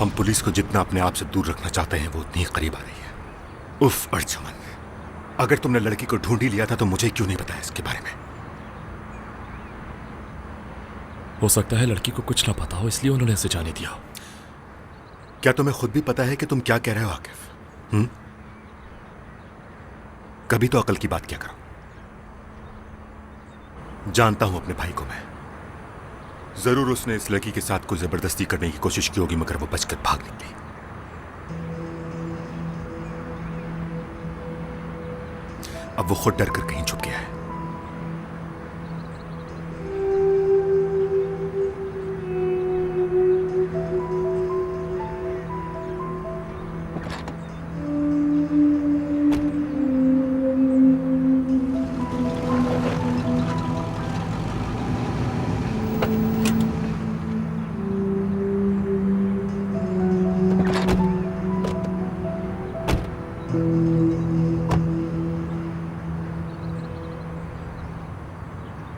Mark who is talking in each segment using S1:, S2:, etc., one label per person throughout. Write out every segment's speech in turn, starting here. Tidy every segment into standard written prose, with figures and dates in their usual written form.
S1: हम पुलिस को जितना अपने आप से दूर रखना चाहते हैं वो उतनी ही करीब आ रही है। उफ अर्जुमन, अगर तुमने लड़की को ढूंढ ही लिया था तो मुझे क्यों नहीं बताया इसके बारे में?
S2: हो सकता है लड़की को कुछ ना पता हो, इसलिए उन्होंने इसे जाने दिया।
S1: क्या तुम्हें खुद भी पता है कि तुम क्या कह रहे हो आकिफ? कभी तो अकल की बात क्या करो। जानता हूं अपने भाई को मैं। जरूर उसने इस लड़की के साथ कोई जबरदस्ती करने की कोशिश की होगी, मगर वो बचकर भाग निकली। अब वो खुद डर कर कहीं छुप गया है।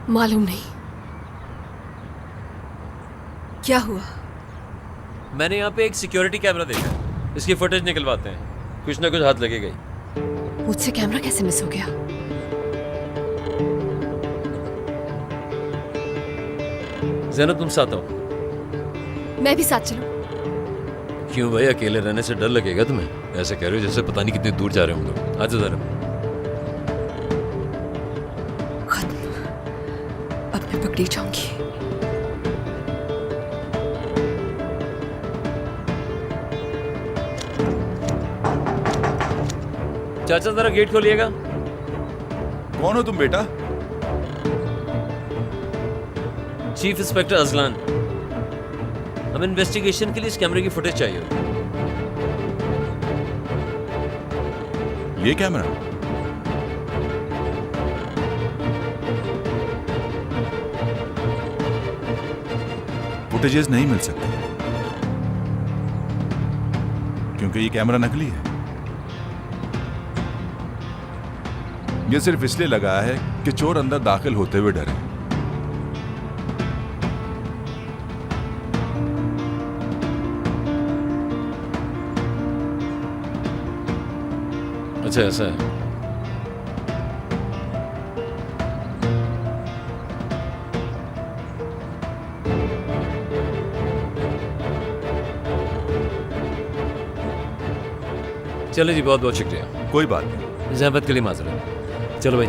S3: मालूम नहीं क्या हुआ।
S4: मैंने यहाँ पे एक सिक्योरिटी कैमरा देखा, इसकी फुटेज निकलवाते हैं, कुछ ना कुछ हाथ लगेगा ही।
S3: मुझसे कैमरा कैसे मिस हो गया?
S4: ज़ैनब तुम साथ आओ।
S3: मैं भी साथ चलूं?
S4: क्यों भाई, अकेले रहने से डर लगेगा तुम्हें? ऐसे कह रहे हो जैसे पता नहीं कितनी दूर जा रहे हो हम लोग। आ जाओ ज़ैनब।
S3: अब मैं पकड़ी जाऊंगी।
S4: चाचा जरा गेट खोलिएगा।
S5: कौन हो तुम बेटा?
S4: Chief inspector Azlan. हमें इन्वेस्टिगेशन के लिए इस कैमरे की फुटेज चाहिए।
S5: ये कैमरा? फुटेजेस नहीं मिल सकते क्योंकि ये कैमरा नकली है। ये सिर्फ इसलिए लगाया है कि चोर अंदर दाखिल होते हुए डरे।
S4: अच्छा ऐसा है। चलो जी, बहुत बहुत शुक्रिया।
S5: कोई बात नहीं।
S4: जहमत के लिए माजरत। चलो भाई।